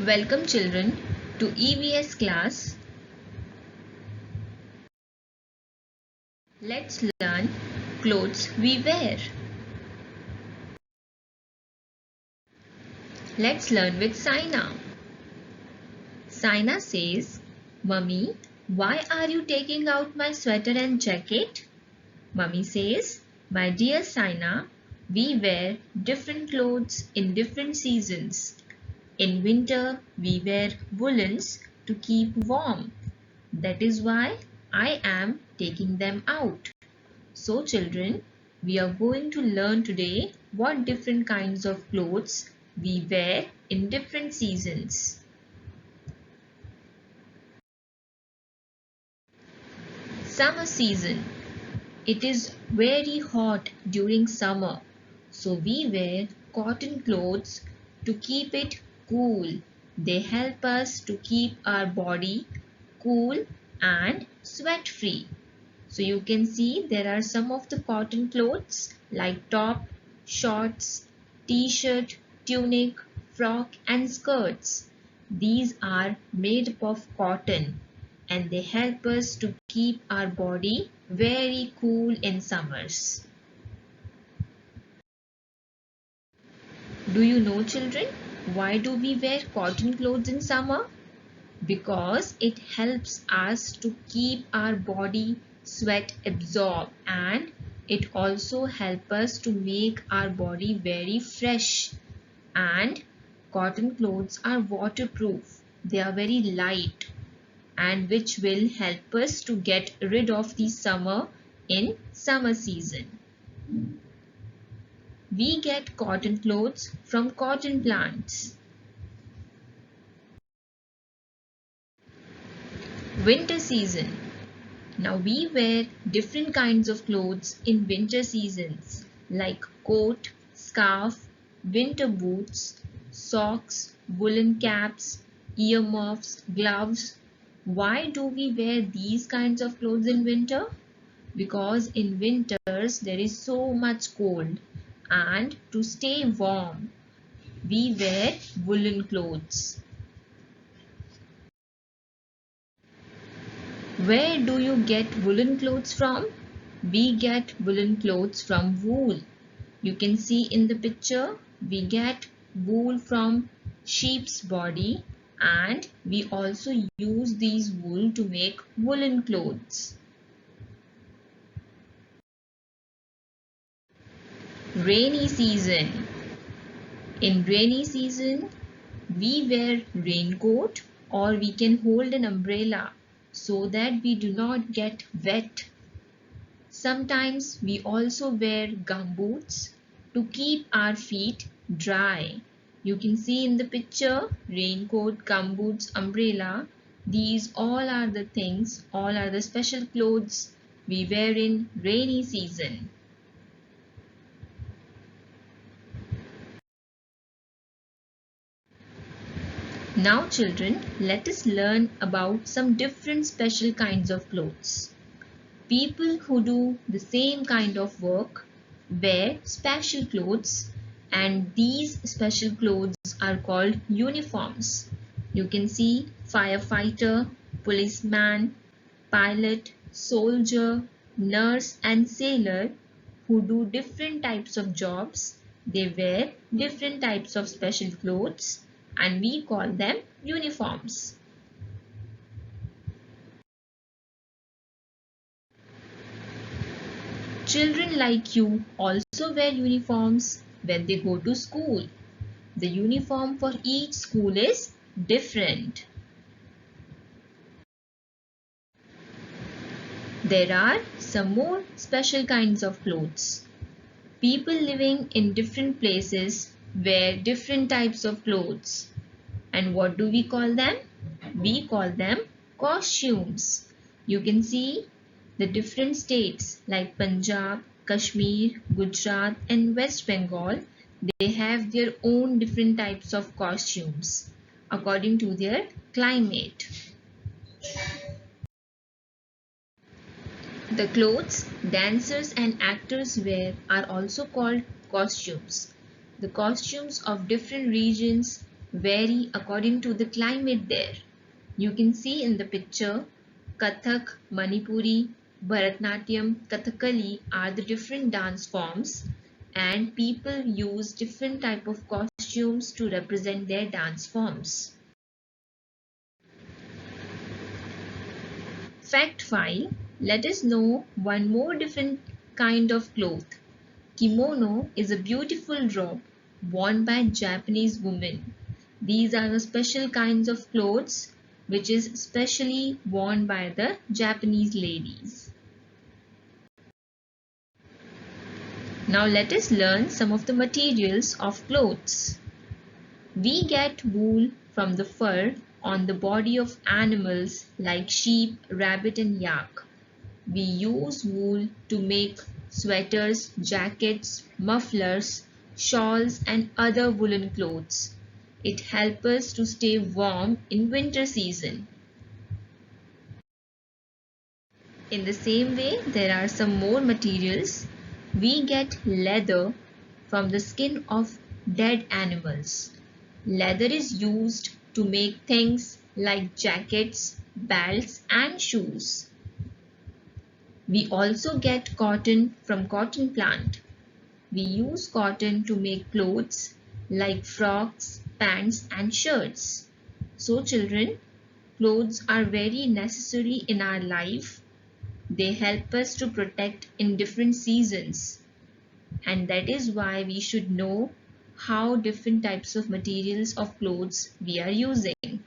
Welcome children to EVS class. Let's learn clothes we wear. Let's learn with Saina. Saina says, Mummy, why are you taking out my sweater and jacket? Mummy says, my dear Saina, we wear different clothes in different seasons. In winter, we wear woolens to keep warm. That is why I am taking them out. So children, we are going to learn today what different kinds of clothes we wear in different seasons. Summer season. It is very hot during summer. So we wear cotton clothes to keep it cool. They help us to keep our body cool and sweat free. So you can see there are some of the cotton clothes like top, shorts, t-shirt, tunic, frock and skirts. These are made up of cotton and they help us to keep our body very cool in summers. Do you know children, why do we wear cotton clothes in summer? Because it helps us to keep our body sweat absorb and it also helps us to make our body very fresh. And cotton clothes are waterproof. They are very light and which will help us to get rid of the summer in summer season. We get cotton clothes from cotton plants. Winter season. Now we wear different kinds of clothes in winter seasons like coat, scarf, winter boots, socks, woolen caps, earmuffs, gloves. Why do we wear these kinds of clothes in winter? Because in winters there is so much cold and to stay warm we wear woolen clothes. Where do you get woolen clothes from? We get woolen clothes from wool. You can see in the picture, we get wool from sheep's body and we also use these wool to make woolen clothes. Rainy season. In rainy season, we wear raincoat or we can hold an umbrella so that we do not get wet. Sometimes we also wear gumboots to keep our feet dry. You can see in the picture raincoat, gumboots, umbrella. These all are the things, all are the special clothes we wear in rainy season. Now children, let us learn about some different special kinds of clothes. People who do the same kind of work wear special clothes and these special clothes are called uniforms. You can see firefighter, policeman, pilot, soldier, nurse and sailor who do different types of jobs. They wear different types of special clothes and we call them uniforms. Children like you also wear uniforms when they go to school. The uniform for each school is different. There are some more special kinds of clothes. People living in different places wear different types of clothes. And what do we call them? We call them costumes. You can see the different states like Punjab, Kashmir, Gujarat and West Bengal, they have their own different types of costumes according to their climate. The clothes dancers and actors wear are also called costumes. The costumes of different regions vary according to the climate there. You can see in the picture Kathak, Manipuri, Bharatnatyam, Kathakali are the different dance forms, and people use different type of costumes to represent their dance forms. Fact file: let us know one more different kind of cloth. Kimono is a beautiful robe worn by Japanese women. These are the special kinds of clothes which is specially worn by the Japanese ladies. Now let us learn some of the materials of clothes. We get wool from the fur on the body of animals like sheep, rabbit and yak. We use wool to make sweaters, jackets, mufflers, shawls and other woolen clothes. It helps us to stay warm in winter season. In the same way, there are some more materials. We get leather from the skin of dead animals. Leather is used to make things like jackets, belts and shoes. We also get cotton from cotton plant. We use cotton to make clothes like frocks, pants and shirts. So children, clothes are very necessary in our life. They help us to protect in different seasons. And that is why we should know how different types of materials of clothes we are using.